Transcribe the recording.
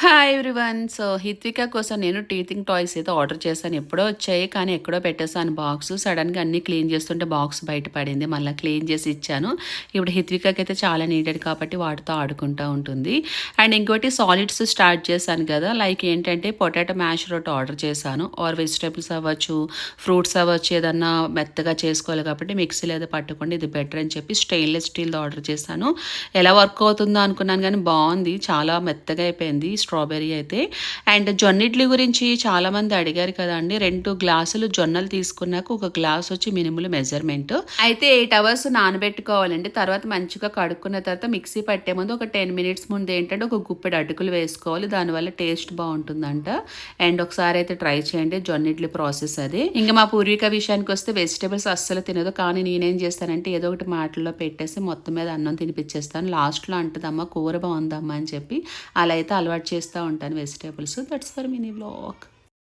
Hi everyone. So, Hitvika కోసం నేను teething toys అయితే ఆర్డర్ చేశాను. ఎప్పుడో వచ్చాయి కానీ ఎక్కడో పెట్టేసాను బాక్సు. సడెన్‌గా అన్నీ క్లీన్ చేస్తుంటే బాక్స్ బయట పడింది. మళ్ళా క్లీన్ చేసి ఇచ్చాను. ఇప్పుడు హిత్వికకైతే చాలా నీడెడ్ కాబట్టి వాటితో ఆడుకుంటా ఉంటుంది. అండ్ ఇంకోటి సాలిడ్స్ స్టార్ట్ చేశాను కదా! లైక్ ఏంటంటే పొటాటో మ్యాష్ రోటి ఆర్డర్ చేశాను. ఆర్ వెజిటబుల్స్ అవ్వచ్చు, ఫ్రూట్స్ అవ్వచ్చు, ఏదన్నా మెత్తగా చేసుకోవాలి కాబట్టి మిక్సీలో ఏదో పట్టుకోండి ఇది బెటర్ అని చెప్పి స్టెయిన్‌లెస్ స్టీల్‌ది ఆర్డర్ చేశాను. ఎలా వర్క్ అవుతుందో అనుకున్నాను కానీ బావుంది. చాలా మెత్తగా అయిపోయింది స్ట్రాబెర్రీ అయితే. అండ్ జొన్న ఇడ్లీ గురించి చాలామంది అడిగారు కదండీ. 2 గ్లాసులు జొన్నలు తీసుకున్నాక ఒక గ్లాస్ వచ్చి మినిమల్ మెజర్మెంట్. అయితే 8 అవర్స్ నానబెట్టుకోవాలండి. తర్వాత మంచిగా కడుక్కున్న తర్వాత మిక్సీ పట్టే ముందు ఒక 10 మినిట్స్ ముందు ఏంటంటే ఒక గుప్పెడు అటుకులు వేసుకోవాలి. దానివల్ల టేస్ట్ బావుంటుందంట. అండ్ ఒకసారి అయితే ట్రై చేయండి. జొన్న ఇడ్లీ ప్రాసెస్ అది. ఇంకా మా పూర్వీక విషయానికి వస్తే వెజిటబుల్స్ అస్సలు తినదు. కానీ నేనేం చేస్తానంటే ఏదో ఒకటి మాటల్లో పెట్టేసి మొత్తం మీద అన్నం తినిపించేస్తాను. లాస్ట్‌లో అంటదమ్మా కూర బావుందమ్మా అని చెప్పి. అలా అయితే అలవాటు చేస్తూ ఉంటాను vegetables. That's for mini vlog.